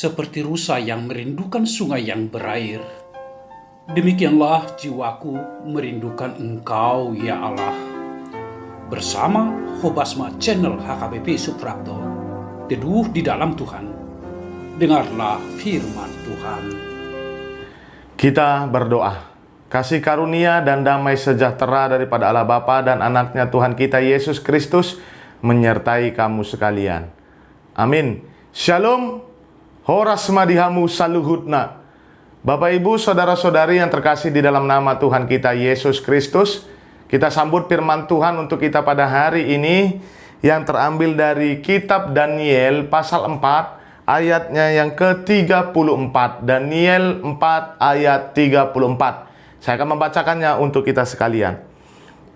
seperti rusa yang merindukan sungai yang berair. Demikianlah jiwaku merindukan Engkau, ya Allah. Bersama Hobasma Channel HKBP Suprapto, teduh di dalam Tuhan. Dengarlah firman Tuhan. Kita berdoa. Kasih karunia dan damai sejahtera daripada Allah Bapa dan anaknya Tuhan kita Yesus Kristus menyertai kamu sekalian. Amin. Shalom. Horas madihamu saluhutna. Bapak Ibu saudara-saudari yang terkasih di dalam nama Tuhan kita Yesus Kristus, kita sambut firman Tuhan untuk kita pada hari ini yang terambil dari kitab Daniel pasal 4 ayatnya yang ke-34. Daniel 4 ayat 34. Saya akan membacakannya untuk kita sekalian.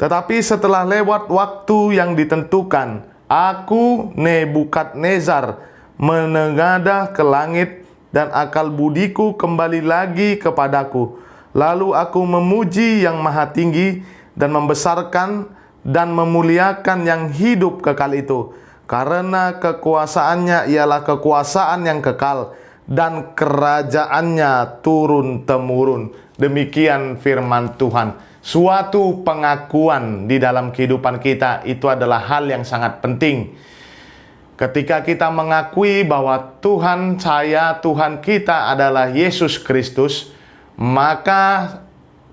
Tetapi setelah lewat waktu yang ditentukan, aku Nebukadnezar menengadah ke langit dan akal budiku kembali lagi kepadaku. Lalu aku memuji yang maha tinggi dan membesarkan dan memuliakan yang hidup kekal itu. Karena kekuasaannya ialah kekuasaan yang kekal dan kerajaannya turun-temurun. Demikian firman Tuhan. Suatu pengakuan di dalam kehidupan kita itu adalah hal yang sangat penting. Ketika kita mengakui bahwa Tuhan saya, Tuhan kita adalah Yesus Kristus, maka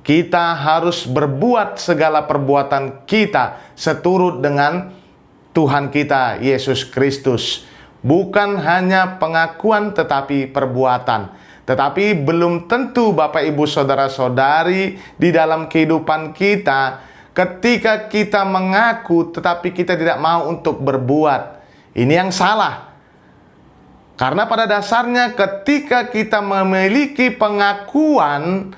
kita harus berbuat segala perbuatan kita seturut dengan Tuhan kita Yesus Kristus. Bukan hanya pengakuan tetapi perbuatan. Tetapi belum tentu Bapak Ibu Saudara-saudari di dalam kehidupan kita, ketika kita mengaku tetapi kita tidak mau untuk berbuat. Ini yang salah. Karena pada dasarnya ketika kita memiliki pengakuan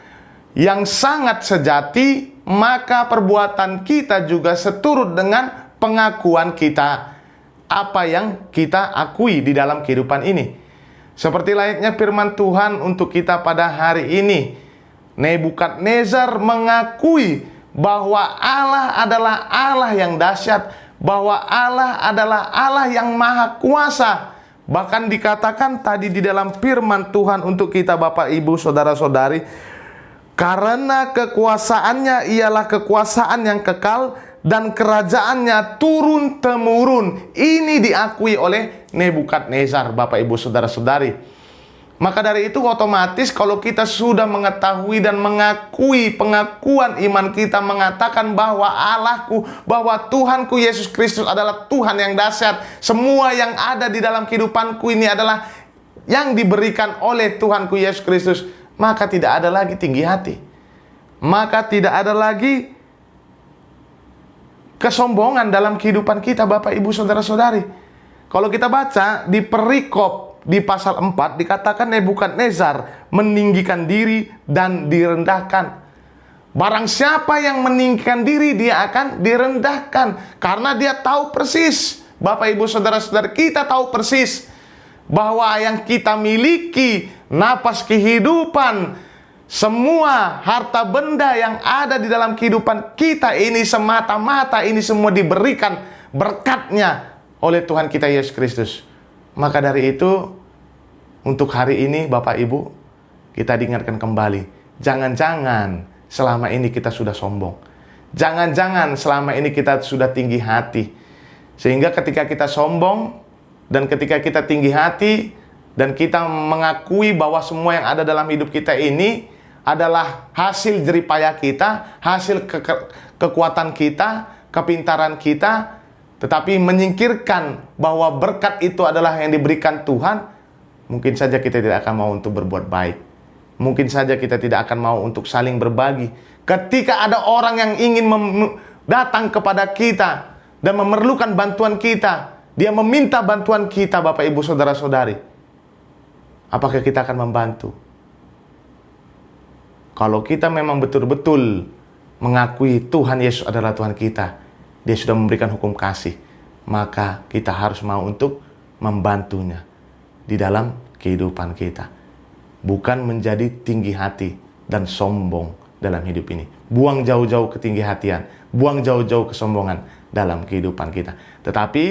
yang sangat sejati, maka perbuatan kita juga seturut dengan pengakuan kita, apa yang kita akui di dalam kehidupan ini. Seperti layaknya firman Tuhan untuk kita pada hari ini, Nebukadnezar mengakui bahwa Allah adalah Allah yang dahsyat, bahwa Allah adalah Allah yang maha kuasa. Bahkan dikatakan tadi di dalam firman Tuhan untuk kita Bapak Ibu Saudara-saudari, karena kekuasaannya ialah kekuasaan yang kekal dan kerajaannya turun-temurun. Ini diakui oleh Nebukadnezar, Bapak Ibu Saudara-saudari. Maka dari itu otomatis kalau kita sudah mengetahui dan mengakui pengakuan iman kita, mengatakan bahwa Allahku, bahwa Tuhanku Yesus Kristus adalah Tuhan yang dahsyat. Semua yang ada di dalam kehidupanku ini adalah yang diberikan oleh Tuhanku Yesus Kristus. Maka tidak ada lagi tinggi hati. Maka tidak ada lagi kesombongan dalam kehidupan kita Bapak Ibu Saudara-saudari. Kalau kita baca di perikop di pasal 4 dikatakan Nebukadnezar meninggikan diri dan direndahkan. Barang siapa yang meninggikan diri dia akan direndahkan. Karena dia tahu persis, Bapak Ibu Saudara-saudari, kita tahu persis bahwa yang kita miliki, napas kehidupan, semua harta benda yang ada di dalam kehidupan kita ini semata-mata ini semua diberikan berkatnya oleh Tuhan kita Yesus Kristus. Maka dari itu untuk hari ini Bapak Ibu kita diingatkan kembali, jangan-jangan selama ini kita sudah sombong. Jangan-jangan selama ini kita sudah tinggi hati. Sehingga ketika kita sombong dan ketika kita tinggi hati dan kita mengakui bahwa semua yang ada dalam hidup kita ini adalah hasil jeripaya kita, hasil kekuatan kita, kepintaran kita, tetapi menyingkirkan bahwa berkat itu adalah yang diberikan Tuhan, mungkin saja kita tidak akan mau untuk berbuat baik. Mungkin saja kita tidak akan mau untuk saling berbagi. Ketika ada orang yang ingin datang kepada kita dan memerlukan bantuan kita, dia meminta bantuan kita Bapak Ibu Saudara-saudari, apakah kita akan membantu? Kalau kita memang betul-betul mengakui Tuhan Yesus adalah Tuhan kita, Dia sudah memberikan hukum kasih, maka kita harus mau untuk membantunya di dalam kehidupan kita. Bukan menjadi tinggi hati dan sombong dalam hidup ini. Buang jauh-jauh ketinggi-hatian, buang jauh-jauh kesombongan dalam kehidupan kita. Tetapi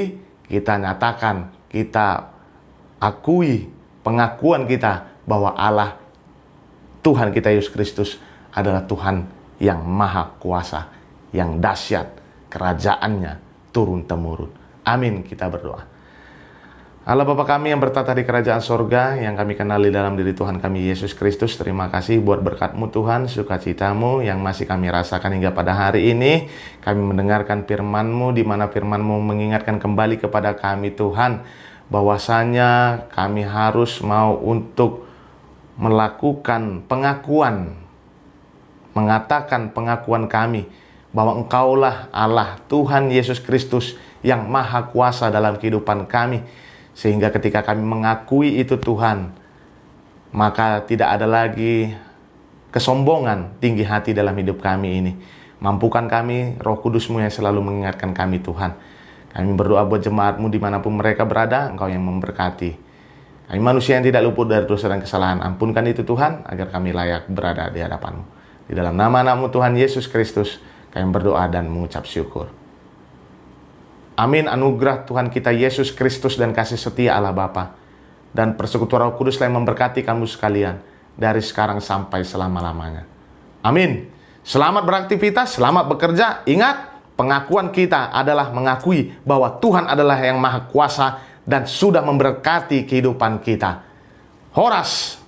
kita nyatakan, kita akui pengakuan kita bahwa Allah, Tuhan kita Yesus Kristus adalah Tuhan yang maha kuasa, yang dahsyat, kerajaannya turun-temurun. Amin, kita berdoa. Allah Bapa kami yang bertata di kerajaan sorga, yang kami kenali dalam diri Tuhan kami Yesus Kristus, terima kasih buat berkat-Mu Tuhan, sukacita-Mu yang masih kami rasakan hingga pada hari ini. Kami mendengarkan firman-Mu, di mana firman-Mu mengingatkan kembali kepada kami Tuhan, bahwasanya kami harus mau untuk melakukan pengakuan, mengatakan pengakuan kami, bahwa Engkaulah Allah, Tuhan Yesus Kristus yang maha kuasa dalam kehidupan kami. Sehingga ketika kami mengakui itu Tuhan, maka tidak ada lagi kesombongan, tinggi hati dalam hidup kami ini. Mampukan kami, Roh Kudus-Mu yang selalu mengingatkan kami Tuhan. Kami berdoa buat jemaat-Mu dimanapun mereka berada, Engkau yang memberkati. Kami manusia yang tidak luput dari dosa dan kesalahan. Ampunkan itu Tuhan, agar kami layak berada di hadapan-Mu. Di dalam nama anak-Mu Tuhan Yesus Kristus, kami berdoa dan mengucap syukur. Amin. Anugerah Tuhan kita Yesus Kristus dan kasih setia Allah Bapa dan persekutuan Roh Kudus yang memberkati kamu sekalian dari sekarang sampai selama-lamanya. Amin. Selamat beraktivitas, selamat bekerja. Ingat, pengakuan kita adalah mengakui bahwa Tuhan adalah yang maha kuasa dan sudah memberkati kehidupan kita. Horas.